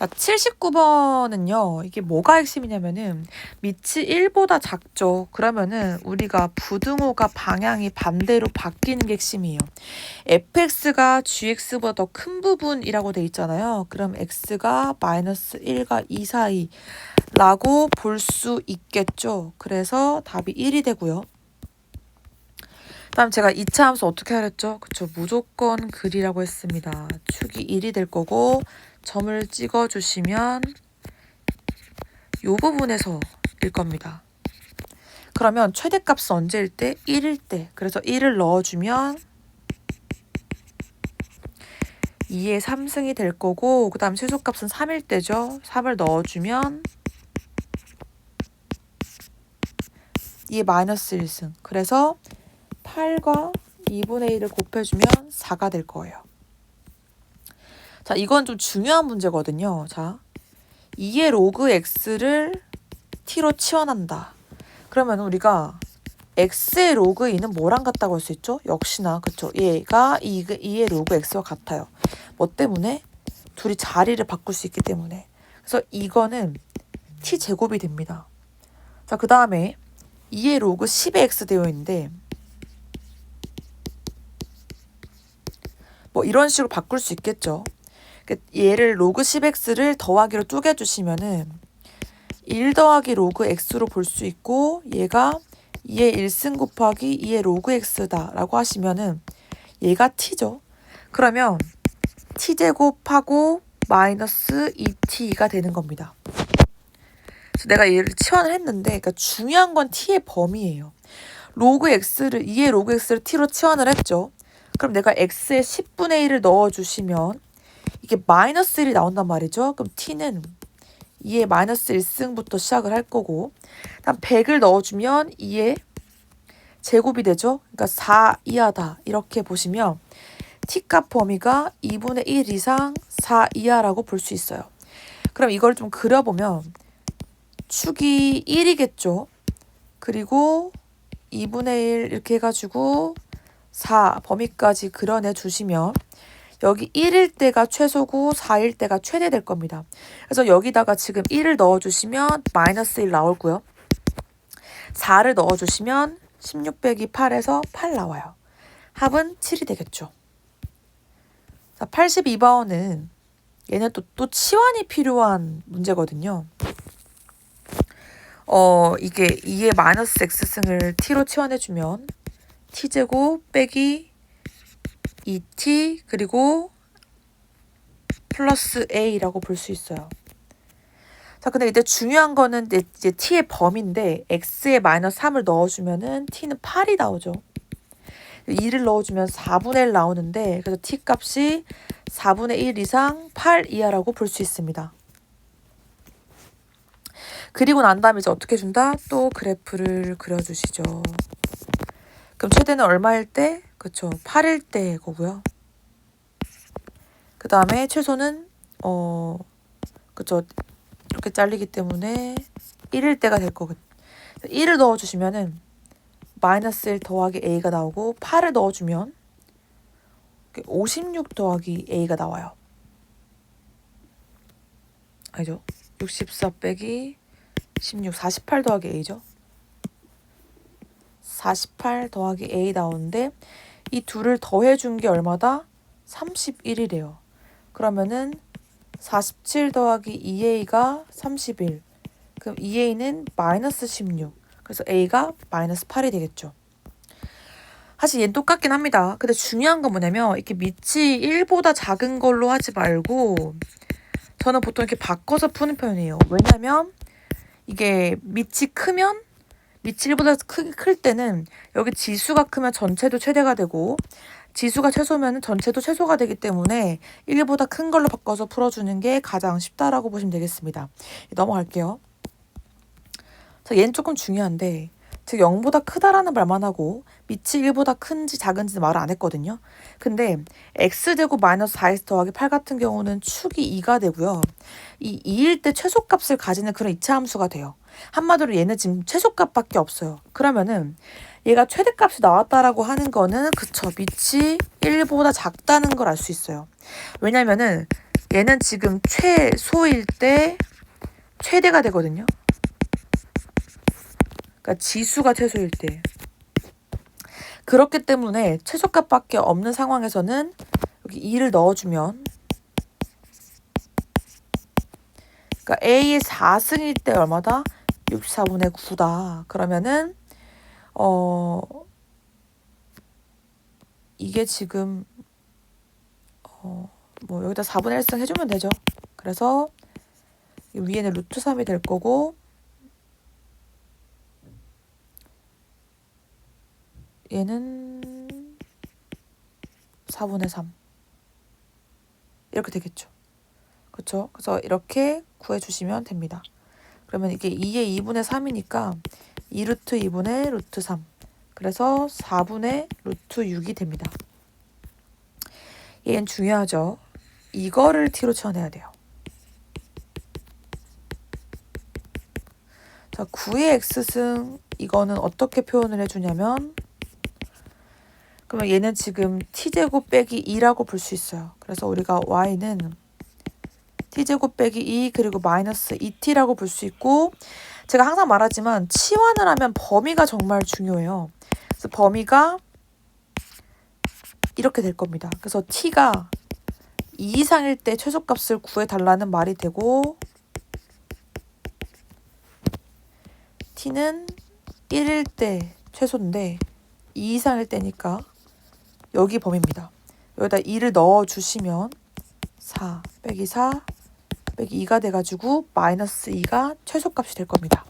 79번은요, 이게 뭐가 핵심이냐면은, 밑이 1보다 작죠. 그러면은, 우리가 부등호가 방향이 반대로 바뀌는 게 핵심이에요. fx가 gx보다 더 큰 부분이라고 돼 있잖아요. 그럼 x가 마이너스 1과 2 사이라고 볼 수 있겠죠. 그래서 답이 1이 되고요. 다음 제가 2차 함수 어떻게 하랬죠? 그쵸, 무조건 글이라고 했습니다. 축이 1이 될 거고, 점을 찍어주시면 이 부분에서 일 겁니다. 그러면 최대값은 언제일 때? 1일 때. 그래서 1을 넣어주면 2의 3승이 될 거고, 그 다음 최소값은 3일 때죠. 3을 넣어주면 2의 마이너스 1승. 그래서 8과 2분의 1을 곱해주면 4가 될 거예요. 자, 이건 좀 중요한 문제거든요. 자, 2의 로그 x를 t로 치환한다. 그러면 우리가 x의 로그 2는 뭐랑 같다고 할 수 있죠? 역시나 그쵸? 얘가 2의 로그 x와 같아요. 뭐 때문에? 둘이 자리를 바꿀 수 있기 때문에. 그래서 이거는 t제곱이 됩니다. 자, 그 다음에 2의 로그 10의 x 되어 있는데 뭐 이런 식으로 바꿀 수 있겠죠. 얘를 로그 10x를 더하기로 쪼개주시면은 1 더하기 로그 x로 볼 수 있고, 얘가 2의 1승 곱하기 2의 로그 x다 라고 하시면은 얘가 t죠. 그러면 t제곱하고 마이너스 2t가 되는 겁니다. 그래서 내가 얘를 치환을 했는데, 그러니까 중요한 건 t의 범위예요. 로그 x를 2의 로그 x를 t로 치환을 했죠. 그럼 내가 x의 10분의 1을 넣어주시면 이게 마이너스 1이 나온단 말이죠. 그럼 t는 2의 마이너스 1승부터 시작을 할 거고, 다음 100을 넣어주면 2의 제곱이 되죠. 그러니까 4 이하다 이렇게 보시면 t값 범위가 2분의 1 이상 4 이하라고 볼 수 있어요. 그럼 이걸 좀 그려보면 축이 1이겠죠. 그리고 2분의 1 이렇게 해가지고 4 범위까지 그려내 주시면 여기 1일 때가 최소고 4일 때가 최대 될 겁니다. 그래서 여기다가 지금 1을 넣어주시면 마이너스 1 나오고요. 4를 넣어주시면 16 빼기 8에서 8 나와요. 합은 7이 되겠죠. 자, 82번은 얘는 또 치환이 필요한 문제거든요. 이게 2의 마이너스 x승을 t로 치환해주면 t제곱 빼기 2t 그리고 플러스 a라고 볼 수 있어요. 자, 근데 이제 중요한 거는 이제 t의 범위인데 x에 마이너스 3을 넣어주면은 t는 8이 나오죠. 2를 넣어주면 4분의 1 나오는데, 그래서 t 값이 4분의 1 이상 8 이하라고 볼 수 있습니다. 그리고 난 다음에 이제 어떻게 준다? 또 그래프를 그려주시죠. 그럼 최대는 얼마일 때? 그쵸, 8일 때 거고요. 그 다음에 최소는 그쵸, 이렇게 잘리기 때문에 1일 때가 될 거거든요. 1을 넣어주시면은 마이너스 1 더하기 a가 나오고, 8을 넣어주면 56 더하기 a가 나와요. 아니죠? 64 빼기 16, 48 더하기 a죠. 48 더하기 a 나오는데 이 둘을 더해준 게 얼마다? 31이래요. 그러면은 47 더하기 2a가 31. 그럼 2a는 마이너스 16. 그래서 a가 마이너스 8이 되겠죠. 사실 얘는 똑같긴 합니다. 근데 중요한 건 뭐냐면 이렇게 밑이 1보다 작은 걸로 하지 말고, 저는 보통 이렇게 바꿔서 푸는 편이에요. 왜냐면 이게 밑이 크면, 밑이 1보다 클 때는 여기 지수가 크면 전체도 최대가 되고, 지수가 최소면 전체도 최소가 되기 때문에 1보다 큰 걸로 바꿔서 풀어주는 게 가장 쉽다라고 보시면 되겠습니다. 넘어갈게요. 자, 얘는 조금 중요한데, 즉 0보다 크다라는 말만 하고 밑이 1보다 큰지 작은지 말을 안 했거든요. 근데 x제곱 마이너스 4x 더하기 8 같은 경우는 축이 2가 되고요. 이 2일 때 최소값을 가지는 그런 이차 함수가 돼요. 한마디로 얘는 지금 최소값밖에 없어요. 그러면은 얘가 최대값이 나왔다라고 하는 거는 그쵸, 밑이 1보다 작다는 걸 알 수 있어요. 왜냐면은 얘는 지금 최소일 때 최대가 되거든요. 그러니까 지수가 최소일 때. 그렇기 때문에 최소값밖에 없는 상황에서는 여기 2를 넣어주면, 그러니까 A의 4승일 때 얼마다? 64분의 9다. 그러면은 이게 지금 뭐 여기다 4분의 1승 해주면 되죠. 그래서 위에는 루트 3이 될 거고, 얘는 4분의 3 이렇게 되겠죠. 그렇죠? 그래서 이렇게 구해주시면 됩니다. 그러면 이게 2의 2분의 3이니까 2루트 2분의 루트 3, 그래서 4분의 루트 6이 됩니다. 얘는 중요하죠. 이거를 t로 치환해야 돼요. 자, 9의 x승, 이거는 어떻게 표현을 해주냐면, 그러면 얘는 지금 t제곱 빼기 2라고 볼 수 있어요. 그래서 우리가 y는 t제곱 빼기 2 그리고 마이너스 2t라고 볼 수 있고, 제가 항상 말하지만 치환을 하면 범위가 정말 중요해요. 그래서 범위가 이렇게 될 겁니다. 그래서 t가 2 이상일 때 최소값을 구해달라는 말이 되고, t는 1일 때 최소인데 2 이상일 때니까 여기 범위입니다. 여기다 2를 넣어주시면 4 빼기 4 빼기 2가 돼가지고 마이너스 2가 최소값이 될 겁니다.